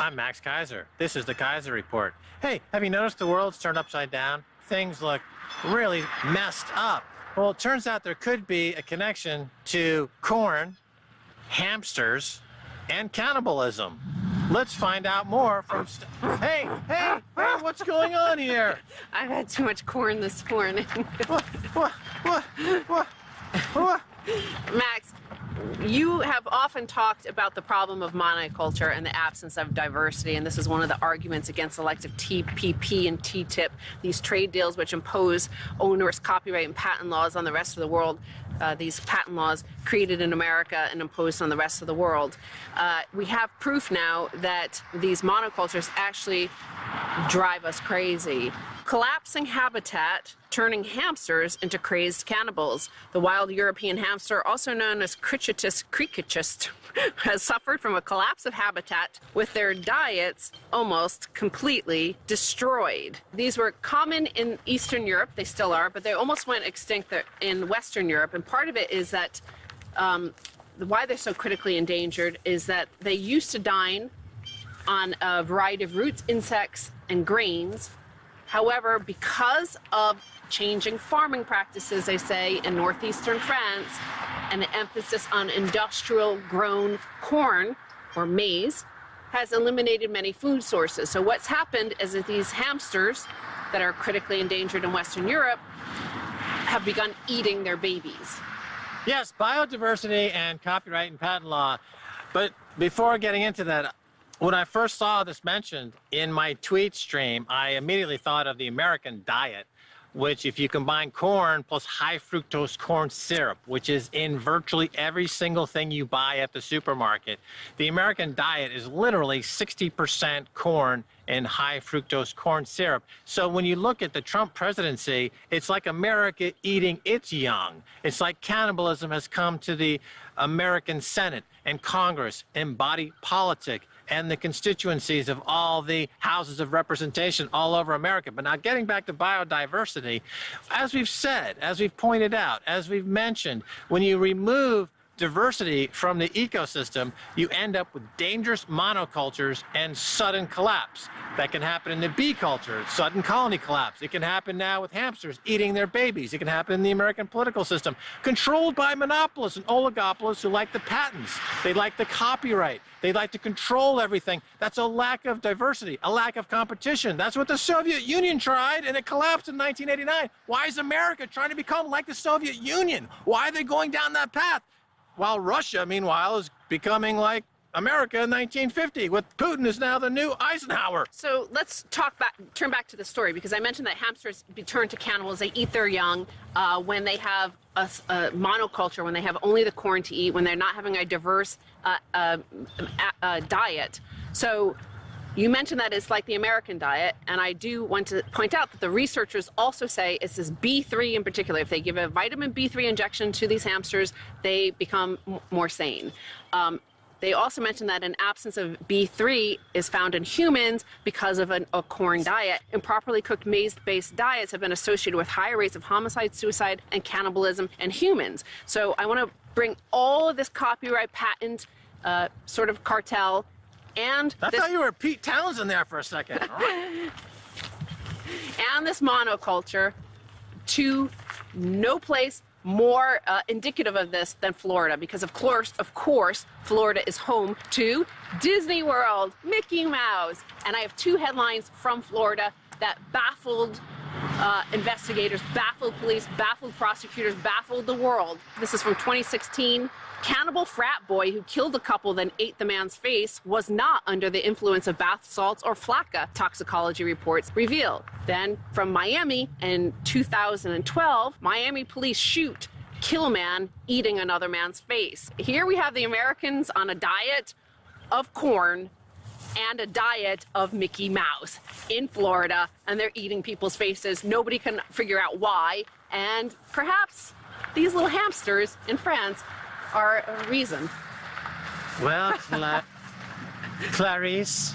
I'm Max Keiser. This is the Keiser Report. Hey, have you noticed the world's turned upside down? Things look really messed up. Well, it turns out there could be a connection to corn, hamsters, and cannibalism. Let's find out more from... Hey, what's going on here? I've had too much corn this morning. What? Max, you have often talked about the problem of monoculture and the absence of diversity, and this is one of the arguments against selective TPP and TTIP, these trade deals which impose onerous copyright and patent laws on the rest of the world. These patent laws created in America and imposed on the rest of the world. We have proof now that these monocultures actually drive us crazy. Collapsing habitat, turning hamsters into crazed cannibals. The wild European hamster, also known as Cricetus cricicus, has suffered from a collapse of habitat with their diets almost completely destroyed. These were common in Eastern Europe, they still are, but they almost went extinct in Western Europe. And part of it is that why they're so critically endangered is that they used to dine on a variety of roots, insects, and grains. However, because of changing farming practices, they say, in northeastern France, and the emphasis on industrial grown corn or maize has eliminated many food sources. So what's happened is that these hamsters that are critically endangered in Western Europe have begun eating their babies. Yes, biodiversity and copyright and patent law. But before getting into that, when I first saw this mentioned in my tweet stream, I immediately thought of the American diet, which if you combine corn plus high fructose corn syrup, which is in virtually every single thing you buy at the supermarket, the American diet is literally 60% corn and high fructose corn syrup. So when you look at the Trump presidency, it's like America eating its young. It's like cannibalism has come to the American Senate and Congress and body politic and the constituencies of all the houses of representation all over America. But now getting back to biodiversity, as we've said, as we've pointed out, as we've mentioned, when you remove diversity from the ecosystem, you end up with dangerous monocultures and sudden collapse. That can happen in the bee culture, sudden colony collapse. It can happen now with hamsters eating their babies. It can happen in the American political system, controlled by monopolists and oligopolists who like the patents. They like the copyright. They like to control everything. That's a lack of diversity, a lack of competition. That's what the Soviet Union tried, and it collapsed in 1989. Why is America trying to become like the Soviet Union? Why are they going down that path? While Russia, meanwhile, is becoming like America in 1950, with Putin is now the new Eisenhower. So let's turn back to the story, because I mentioned that hamsters turn to cannibals. They eat their young when they have a monoculture, when they have only the corn to eat, when they're not having a diverse diet. So you mentioned that it's like the American diet, and I do want to point out that the researchers also say it's this B3 in particular. If they give a vitamin B3 injection to these hamsters, they become more sane. They also mentioned that an absence of B3 is found in humans because of a corn diet. Improperly cooked maize-based diets have been associated with higher rates of homicide, suicide, and cannibalism in humans. So I want to bring all of this copyright patent sort of cartel and I thought you were Pete Townsend there for a second. All right. And this monoculture to no place more indicative of this than Florida, because of course, Florida is home to Disney World, Mickey Mouse. And I have two headlines from Florida that baffled investigators, baffled police, baffled prosecutors, baffled the world. This is from 2016. Cannibal frat boy who killed a couple then ate the man's face was not under the influence of bath salts or flakka, toxicology reports reveal. Then from Miami in 2012, Miami police kill man eating another man's face. Here we have the Americans on a diet of corn and a diet of Mickey Mouse in Florida, and they're eating people's faces. Nobody can figure out why, and perhaps these little hamsters in France are a reason. Well, Clarice,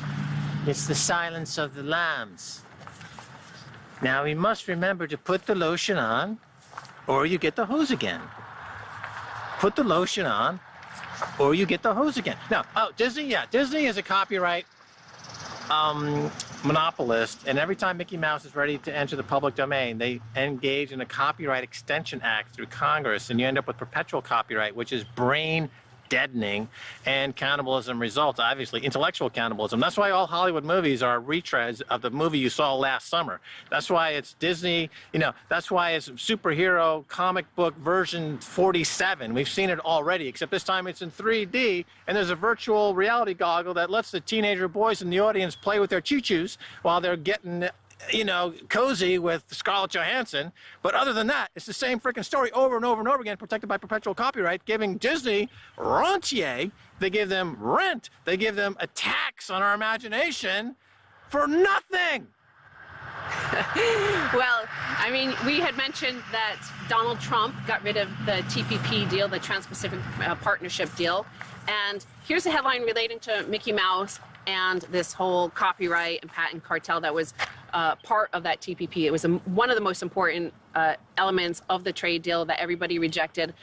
it's the silence of the lambs. Now, we must remember to put the lotion on, or you get the hose again. Put the lotion on, or you get the hose again. Now, Disney, yeah, Disney is a copyright monopolist, and every time Mickey Mouse is ready to enter the public domain, they engage in a Copyright Extension Act through Congress, and you end up with perpetual copyright, which is brain deadening, and cannibalism results, obviously, intellectual cannibalism. That's why all Hollywood movies are retreads of the movie you saw last summer. That's why it's Disney, that's why it's superhero comic book version 47. We've seen it already, except this time it's in 3D, and there's a virtual reality goggle that lets the teenager boys in the audience play with their choo-choos while they're getting cozy with Scarlett Johansson. But other than that, it's the same freaking story over and over and over again, protected by perpetual copyright, giving Disney rentier. They give them rent. They give them a tax on our imagination for nothing. Well, I mean, we had mentioned that Donald Trump got rid of the TPP deal, the Trans-Pacific Partnership deal. And here's a headline relating to Mickey Mouse and this whole copyright and patent cartel that was part of that TPP. It was one of the most important elements of the trade deal that everybody rejected,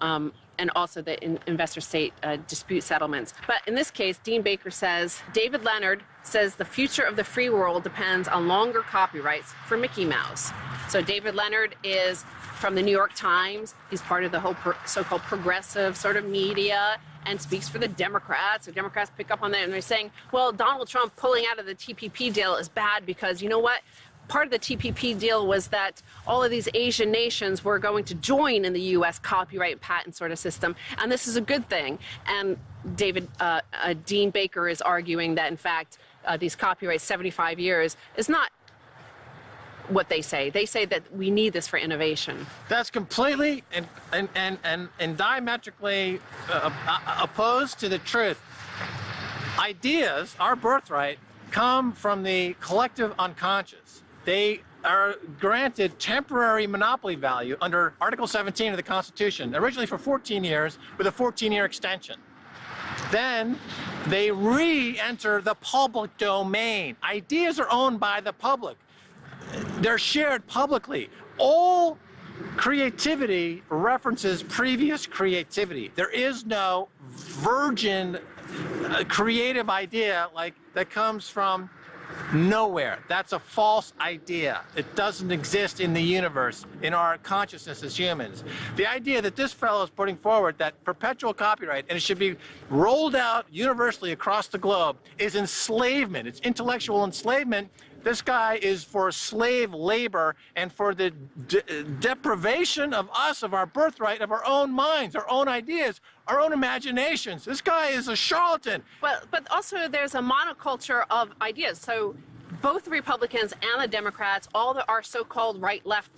and also the investor-state dispute settlements. But in this case, Dean Baker says, David Leonard says the future of the free world depends on longer copyrights for Mickey Mouse. So David Leonard is from the New York Times. He's part of the whole so-called progressive sort of media and speaks for the Democrats. The Democrats pick up on that, and they're saying, well, Donald Trump pulling out of the TPP deal is bad because, you know what? Part of the TPP deal was that all of these Asian nations were going to join in the U.S. copyright and patent sort of system, and this is a good thing. And Dean Baker is arguing that, in fact, these copyrights, 75 years, is not what they say. They say that we need this for innovation. That's completely and diametrically opposed to the truth. Ideas, our birthright, come from the collective unconscious. They are granted temporary monopoly value under Article 17 of the Constitution, originally for 14 years with a 14-year extension. Then they re-enter the public domain. Ideas are owned by the public. They're shared publicly. All creativity references previous creativity. There is no virgin creative idea that comes from nowhere. That's a false idea. It doesn't exist in the universe, in our consciousness as humans. The idea that this fellow is putting forward, that perpetual copyright, and it should be rolled out universally across the globe, is enslavement. It's intellectual enslavement. This guy is for slave labor and for the deprivation of us, of our birthright, of our own minds, our own ideas, our own imaginations. This guy is a charlatan. But also there's a monoculture of ideas. So both the Republicans and the Democrats, all our so-called right-left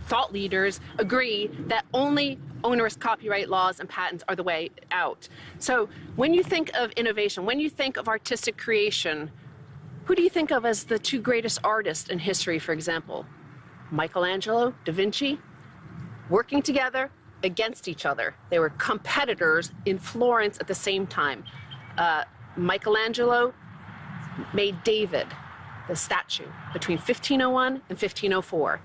thought leaders agree that only onerous copyright laws and patents are the way out. So when you think of innovation, when you think of artistic creation, who do you think of as the two greatest artists in history, for example? Michelangelo, Da Vinci, working together against each other. They were competitors in Florence at the same time. Michelangelo made David, the statue, between 1501 and 1504.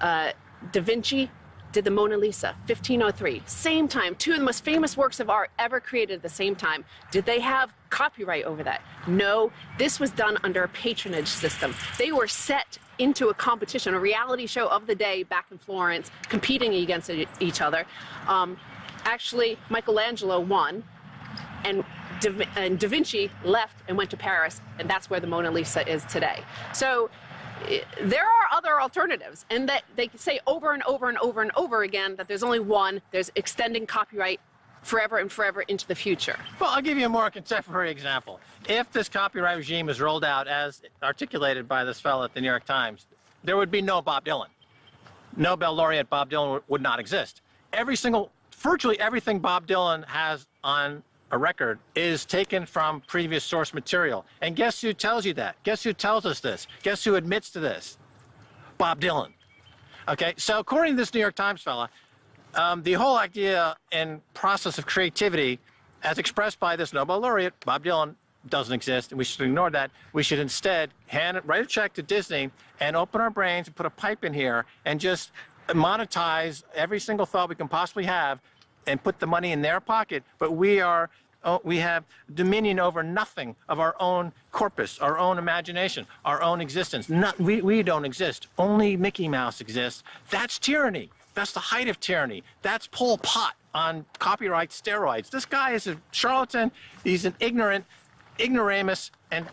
Da Vinci did the Mona Lisa, 1503. Same time, two of the most famous works of art ever created at the same time. Did they have copyright over that? No, this was done under a patronage system. They were set into a competition, a reality show of the day back in Florence, competing against each other. Actually, Michelangelo won, and Da Vinci left and went to Paris, and that's where the Mona Lisa is today. So there are other alternatives, and that they say over and over and over and over again that there's only one. There's extending copyright forever and forever into the future. Well, I'll give you a more contemporary example. If this copyright regime is rolled out as articulated by this fellow at the New York Times, there would be no Bob Dylan. Nobel laureate Bob Dylan would not exist. Virtually everything Bob Dylan has on a record is taken from previous source material. And guess who tells you that? Guess who tells us this? Guess who admits to this? Bob Dylan. Okay, so according to this New York Times fella, the whole idea and process of creativity, as expressed by this Nobel laureate, Bob Dylan, doesn't exist, and we should ignore that. We should instead write a check to Disney and open our brains and put a pipe in here and just monetize every single thought we can possibly have and put the money in their pocket. But we are dominion over nothing of our own corpus, our own imagination, our own existence. We don't exist. Only Mickey Mouse exists. That's tyranny. That's the height of tyranny. That's Pol Pot on copyright steroids. This guy is a charlatan. He's an ignoramus, and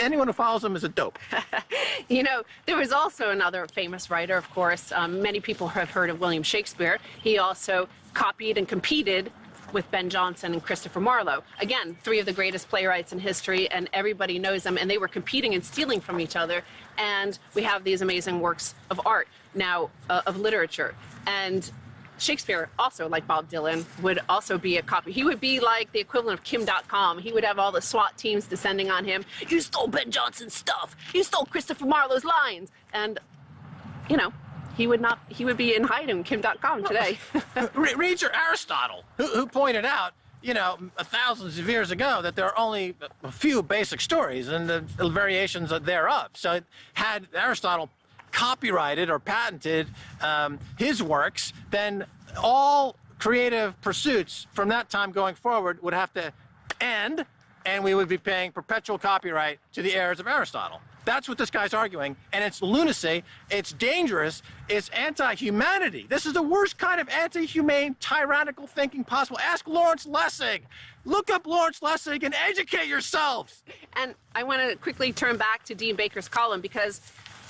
anyone who follows him is a dope. You know, there was also another famous writer, of course. Many people have heard of William Shakespeare. He also copied and competed with Ben Jonson and Christopher Marlowe. Again, three of the greatest playwrights in history, and everybody knows them, and they were competing and stealing from each other. And we have these amazing works of art now, of literature. And Shakespeare, also like Bob Dylan, would also be a copy. He would be like the equivalent of Kim.com. He would have all the SWAT teams descending on him. You stole Ben Jonson's stuff. You stole Christopher Marlowe's lines. And, you know, he would be in hiding Kim.com today. Read your Aristotle, who pointed out, you know, thousands of years ago that there are only a few basic stories and the variations thereof. So had Aristotle copyrighted or patented his works, then all creative pursuits from that time going forward would have to end, and we would be paying perpetual copyright to the heirs of Aristotle. That's what this guy's arguing, and it's lunacy, it's dangerous, it's anti-humanity. This is the worst kind of anti-humane, tyrannical thinking possible. Ask Lawrence Lessig. Look up Lawrence Lessig and educate yourselves. And I want to quickly turn back to Dean Baker's column, because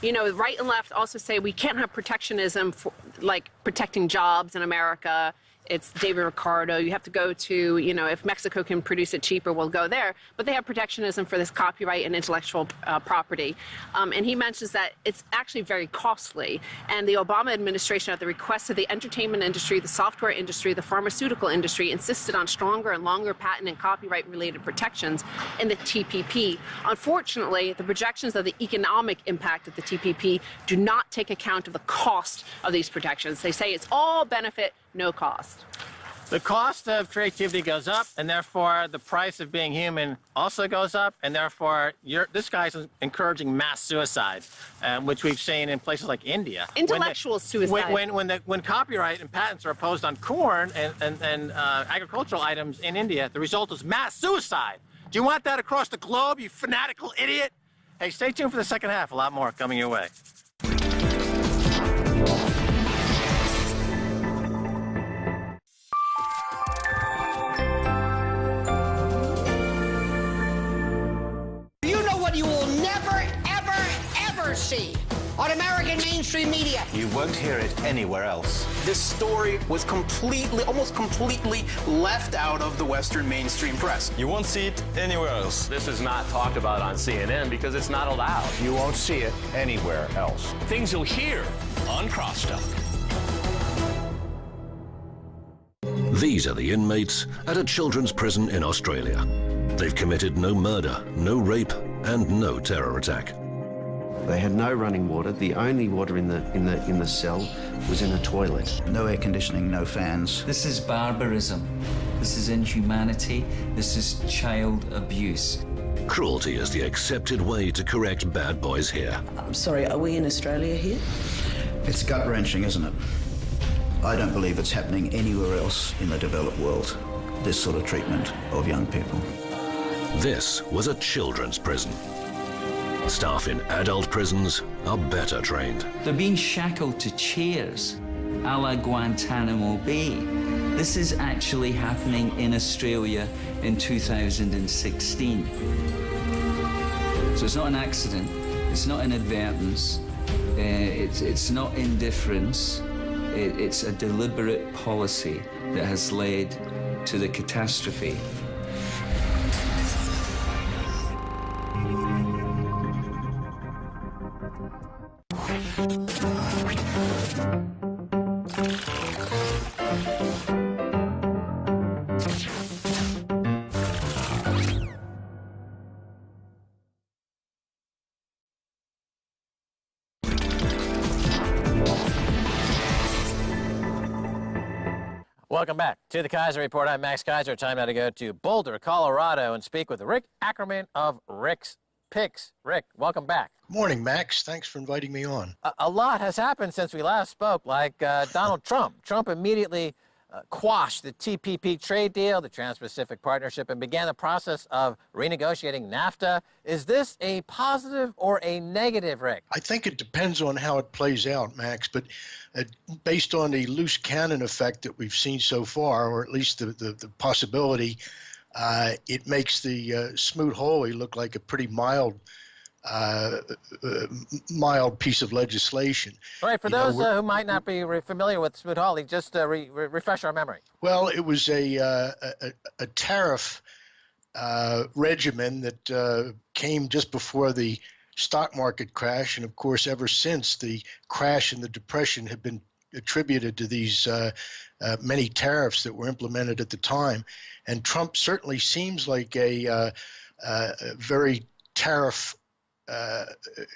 you know, right and left also say we can't have protectionism for, like, protecting jobs in America. It's David Ricardo. You have to go to, you know, if Mexico can produce it cheaper, we'll go there. But they have protectionism for this copyright and intellectual property. And he mentions that it's actually very costly. And the Obama administration, at the request of the entertainment industry, the software industry, the pharmaceutical industry, insisted on stronger and longer patent and copyright-related protections in the TPP. Unfortunately, the projections of the economic impact of the TPP do not take account of the cost of these protections. They say it's all benefit, no cost. The cost of creativity goes up, and therefore the price of being human also goes up, and therefore this guy's encouraging mass suicide, which we've seen in places like India. Intellectual suicide. When copyright and patents are opposed on corn and agricultural items in India, the result is mass suicide. Do you want that across the globe, you fanatical idiot? Hey, stay tuned for the second half. A lot more coming your way. You will never, ever, ever see on American mainstream media. You won't hear it anywhere else. This story was almost completely left out of the Western mainstream press. You won't see it anywhere else. This is not talked about on CNN because it's not allowed. You won't see it anywhere else. Things you'll hear on Crosstalk. These are the inmates at a children's prison in Australia. They've committed no murder, no rape, and no terror attack. They had no running water. The only water in the cell was in a toilet. No air conditioning, no fans. This is barbarism. This is inhumanity. This is child abuse. Cruelty is the accepted way to correct bad boys here. I'm sorry, are we in Australia here? It's gut-wrenching, isn't it? I don't believe it's happening anywhere else in the developed world, this sort of treatment of young people. This was a children's prison. Staff in adult prisons are better trained. They're being shackled to chairs, a la Guantanamo Bay. This is actually happening in Australia in 2016. So it's not an accident, it's not inadvertence, it's not indifference, it's a deliberate policy that has led to the catastrophe. Welcome back to the Keiser Report. I'm Max Keiser. Time now to go to Boulder, Colorado, and speak with Rick Ackerman of Rick's Picks. Rick, welcome back. Morning, Max. Thanks for inviting me on. A lot has happened since we last spoke, like Donald Trump. Trump immediately quashed the TPP trade deal, the Trans-Pacific Partnership, and began the process of renegotiating NAFTA. Is this a positive or a negative, Rick? I think it depends on how it plays out, Max, but based on the loose cannon effect that we've seen so far, or at least the possibility, it makes the Smoot-Hawley look like a pretty mild piece of legislation. All right, for those who might not be familiar with Smoot-Hawley, just refresh our memory. Well, it was a tariff regimen that came just before the stock market crash, and of course, ever since, the crash and the depression have been attributed to these many tariffs that were implemented at the time. And Trump certainly seems like a very tariff.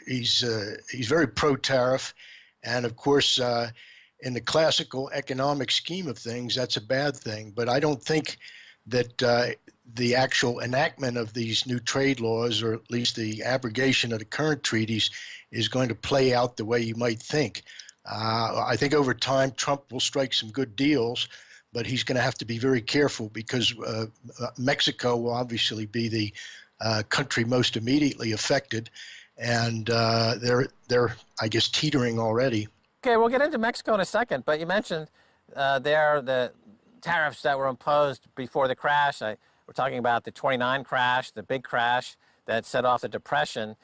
He's very pro-tariff, and of course, in the classical economic scheme of things, that's a bad thing. But I don't think that the actual enactment of these new trade laws, or at least the abrogation of the current treaties, is going to play out the way you might think. I think over time, Trump will strike some good deals, but he's going to have to be very careful because Mexico will obviously be the country most immediately affected, and they're I guess teetering already. Okay, we'll get into Mexico in a second, but you mentioned there the tariffs that were imposed before the crash. We're talking about the '29 crash, the big crash that set off the depression.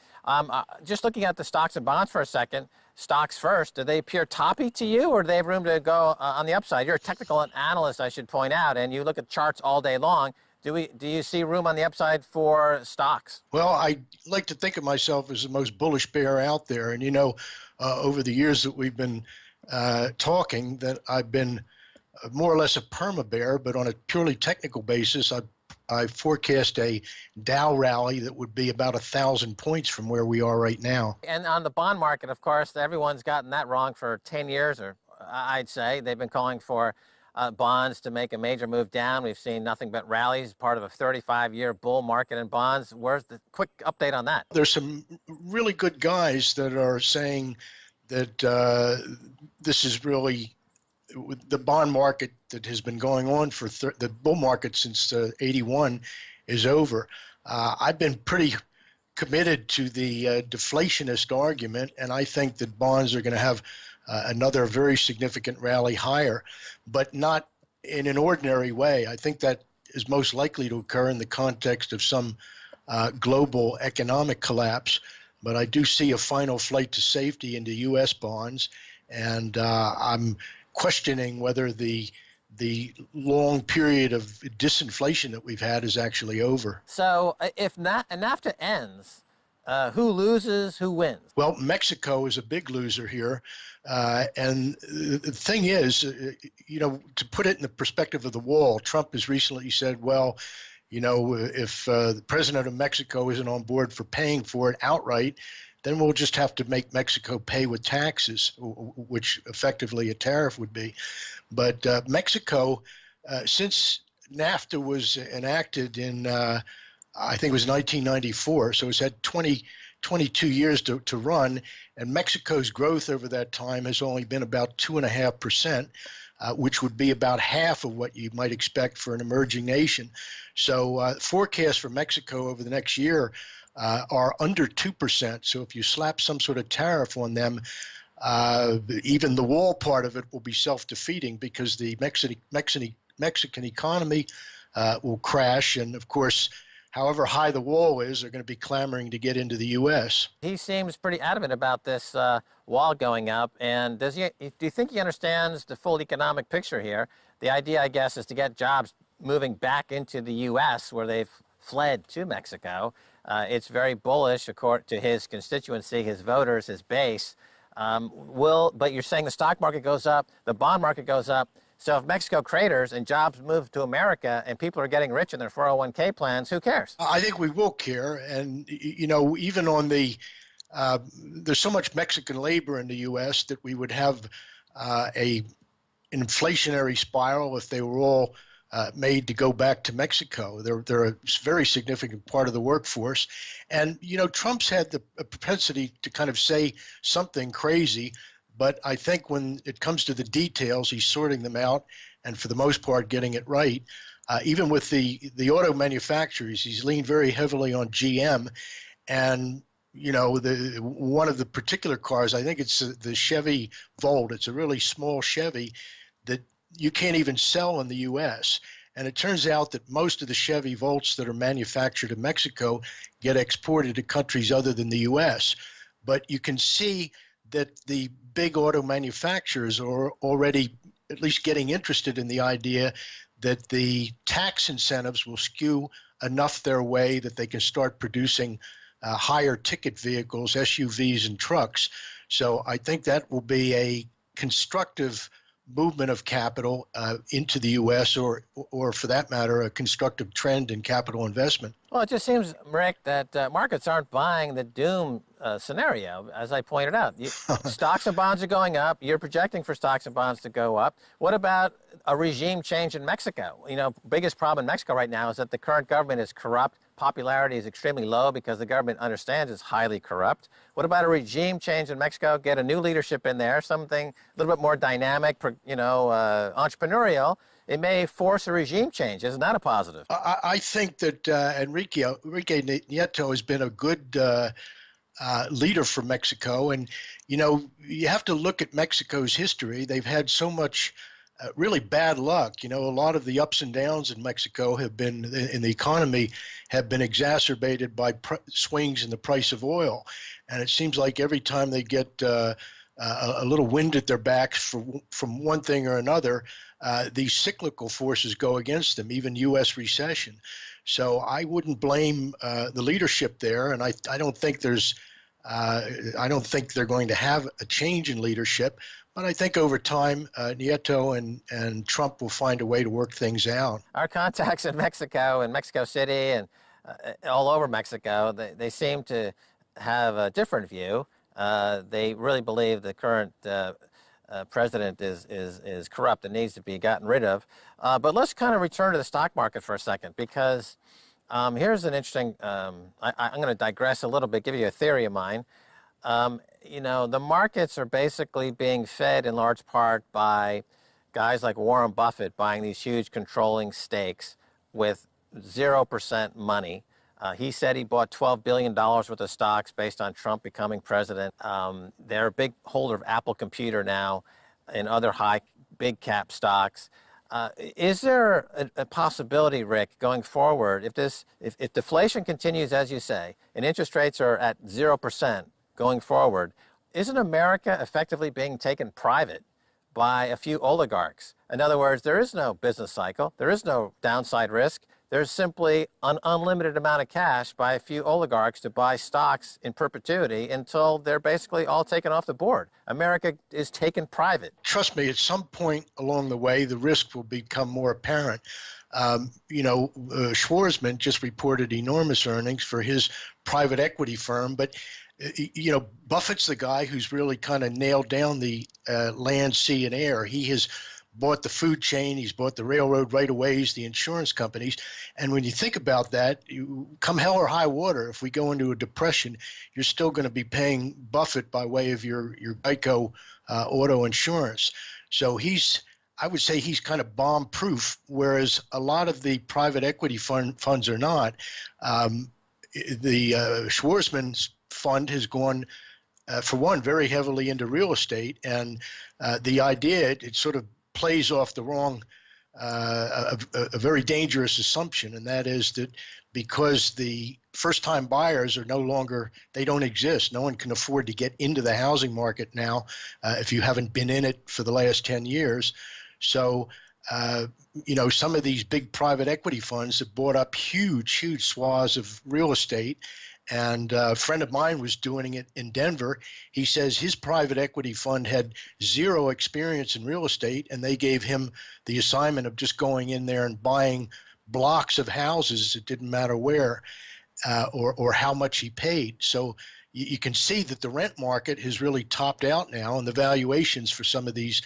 Just looking at the stocks and bonds for a second. Stocks first, do they appear toppy to you, or do they have room to go on the upside? You're a technical analyst, I should point out, and you look at charts all day long. Do you see room on the upside for stocks? Well, I like to think of myself as the most bullish bear out there. And, you know, over the years that we've been talking, that I've been more or less a perma bear, but on a purely technical basis, I forecast a Dow rally that would be about 1,000 points from where we are right now. And on the bond market, of course, everyone's gotten that wrong for 10 years, or I'd say. They've been calling for bonds to make a major move down. We've seen nothing but rallies, part of a 35-year bull market in bonds. Where's the quick update on that? There's some really good guys that are saying that this is really the bond market that has been going on for the bull market since '81 is over. I've been pretty committed to the deflationist argument, and I think that bonds are going to have another very significant rally higher, but not in an ordinary way. I think that is most likely to occur in the context of some global economic collapse, but I do see a final flight to safety into U.S. bonds, and I'm questioning whether the long period of disinflation that we've had is actually over. So if NAFTA ends, who loses, who wins? Well, Mexico is a big loser here. And the thing is, you know, to put it in the perspective of the wall, Trump has recently said, well, you know, if the president of Mexico isn't on board for paying for it outright, then we'll just have to make Mexico pay with taxes, which effectively a tariff would be. But Mexico, since NAFTA was enacted in, I think it was 1994, so it's had 22 years to run, and Mexico's growth over that time has only been about 2.5%, which would be about half of what you might expect for an emerging nation. So forecasts for Mexico over the next year are under 2%. So if you slap some sort of tariff on them, even the wall part of it will be self-defeating because the Mexican economy will crash, and of course, however high the wall is, they're going to be clamoring to get into the U.S. He seems pretty adamant about this wall going up. And do you think he understands the full economic picture here? The idea, I guess, is to get jobs moving back into the U.S. where they've fled to Mexico. It's very bullish, according to his constituency, his voters, his base. But you're saying the stock market goes up, the bond market goes up. So if Mexico craters and jobs move to America and people are getting rich in their 401k plans, who cares? I think we will care. And, you know, even on the, there's so much Mexican labor in the U.S. that we would have an inflationary spiral if they were all made to go back to Mexico. They're a very significant part of the workforce. And, you know, Trump's had a propensity to kind of say something crazy, but I think when it comes to the details, he's sorting them out, and for the most part getting it right. Even with the auto manufacturers, he's leaned very heavily on GM, and one of the particular cars, I think it's the Chevy Volt. It's a really small Chevy that you can't even sell in the U.S. And it turns out that most of the Chevy Volts that are manufactured in Mexico get exported to countries other than the U.S. But you can see that the big auto manufacturers are already at least getting interested in the idea that the tax incentives will skew enough their way that they can start producing higher ticket vehicles, SUVs and trucks. So I think that will be a constructive movement of capital into the U.S. or for that matter, a constructive trend in capital investment. Well, it just seems, Rick, that markets aren't buying the doom scenario, as I pointed out. Stocks and bonds are going up. You're projecting for stocks and bonds to go up. What about a regime change in Mexico? Biggest problem in Mexico right now is that the current government is corrupt. Popularity is extremely low because the government understands it's highly corrupt. What about a regime change in Mexico? Get a new leadership in there, something a little bit more dynamic, entrepreneurial. It may force a regime change. Isn't that a positive? I think that Enrique Nieto has been a good leader for Mexico. And, you have to look at Mexico's history. They've had so much really bad luck. A lot of the ups and downs in Mexico have been, in the economy, have been exacerbated by swings in the price of oil. And it seems like every time they get a little wind at their backs from one thing or another, these cyclical forces go against them, even U.S. recession. So I wouldn't blame the leadership there, and I don't think I don't think they're going to have a change in leadership. But I think over time, Nieto and Trump will find a way to work things out. Our contacts in Mexico and Mexico City and all over Mexico, they seem to have a different view. They really believe the current president is corrupt and needs to be gotten rid of. But let's kind of return to the stock market for a second, because here's an interesting, I'm going to digress a little bit, give you a theory of mine. The markets are basically being fed in large part by guys like Warren Buffett buying these huge controlling stakes with 0% money. He said he bought $12 billion worth of stocks based on Trump becoming president. They're a big holder of Apple Computer now and other big cap stocks. Is there a possibility, Rick, going forward, if deflation continues, as you say, and interest rates are at 0% going forward, isn't America effectively being taken private by a few oligarchs? In other words, there is no business cycle. There is no downside risk. There's simply an unlimited amount of cash by a few oligarchs to buy stocks in perpetuity until they're basically all taken off the board. America is taken private. Trust me, at some point along the way, the risk will become more apparent. Schwarzman just reported enormous earnings for his private equity firm, but Buffett's the guy who's really kind of nailed down the land, sea, and air. He has bought the food chain, he's bought the railroad right-of-ways, the insurance companies. And when you think about that, come hell or high water, if we go into a depression, you're still going to be paying Buffett by way of your Geico auto insurance. So I would say he's kind of bomb-proof, whereas a lot of the private equity funds are not. The Schwarzman's fund has gone, for one, very heavily into real estate, and the idea, it sort of plays off the wrong, a very dangerous assumption, and that is that because the first-time buyers are no longer, they don't exist. No one can afford to get into the housing market now if you haven't been in it for the last 10 years. So, some of these big private equity funds have bought up huge swaths of real estate. And a friend of mine was doing it in Denver. He says his private equity fund had zero experience in real estate, and they gave him the assignment of just going in there and buying blocks of houses. It didn't matter where or how much he paid. So you can see that the rent market has really topped out now, and the valuations for some of these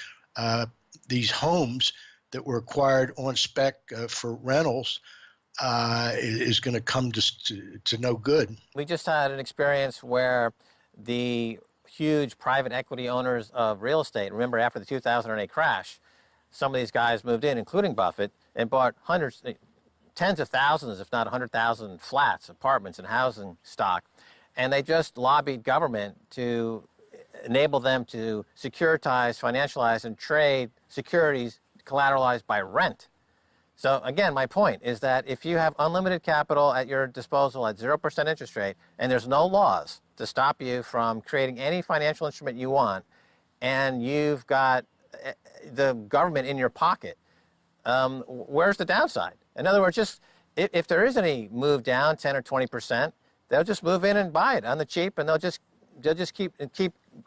homes that were acquired on spec for rentals is going to come to no good. We just had an experience where the huge private equity owners of real estate, remember after the 2008 crash, some of these guys moved in, including Buffett, and bought hundreds, tens of thousands, if not 100,000 flats, apartments, and housing stock. And they just lobbied government to enable them to securitize, financialize, and trade securities collateralized by rent. So again, my point is that if you have unlimited capital at your disposal at 0% interest rate, and there's no laws to stop you from creating any financial instrument you want, and you've got the government in your pocket, where's the downside? In other words, just if there is any move down 10 or 20%, they'll just move in and buy it on the cheap, and they'll just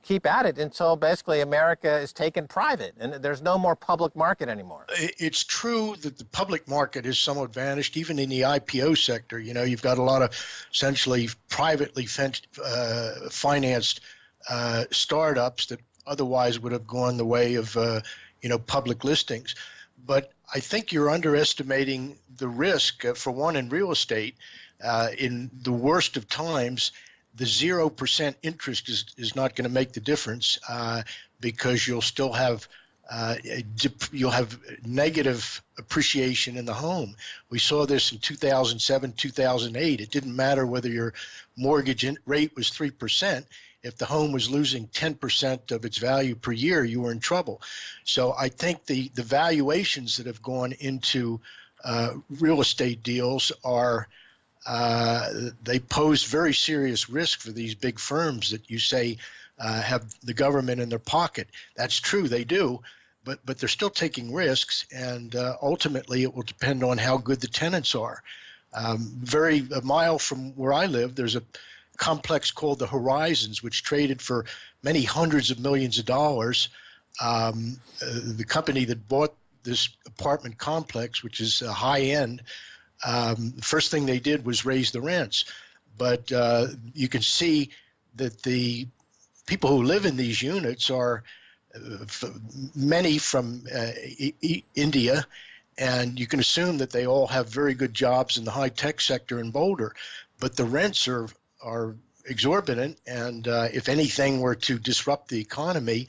keep at it until basically America is taken private and there's no more public market anymore. It's true that the public market is somewhat vanished, even in the IPO sector. You know, you've got a lot of essentially privately financed startups that otherwise would have gone the way of public listings. But I think you're underestimating the risk, for one, in real estate. In the worst of times, the 0% interest is not going to make the difference, because you'll still have negative appreciation in the home. We saw this in 2007, 2008. It didn't matter whether your mortgage rate was 3%. If the home was losing 10% of its value per year, you were in trouble. So I think the valuations that have gone into real estate deals are they pose very serious risk for these big firms that you say have the government in their pocket. That's true, they do, but they're still taking risks, and ultimately it will depend on how good the tenants are. A mile from where I live, there's a complex called the Horizons, which traded for many hundreds of millions of dollars. The company that bought this apartment complex, which is high end, the first thing they did was raise the rents. But you can see that the people who live in these units are many from India, and you can assume that they all have very good jobs in the high-tech sector in Boulder. But the rents are exorbitant, and if anything were to disrupt the economy,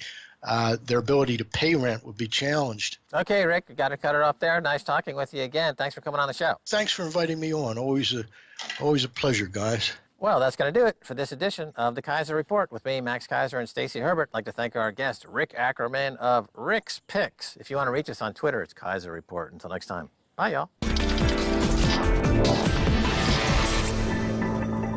their ability to pay rent would be challenged. Okay, Rick, got to cut it off there. Nice talking with you again. Thanks for coming on the show. Thanks for inviting me on. Always a pleasure, guys. Well, that's going to do it for this edition of the Keiser Report with me, Max Keiser, and Stacey Herbert. I'd like to thank our guest, Rick Ackerman of Rick's Picks. If you want to reach us on Twitter, it's Keiser Report. Until next time, bye, y'all.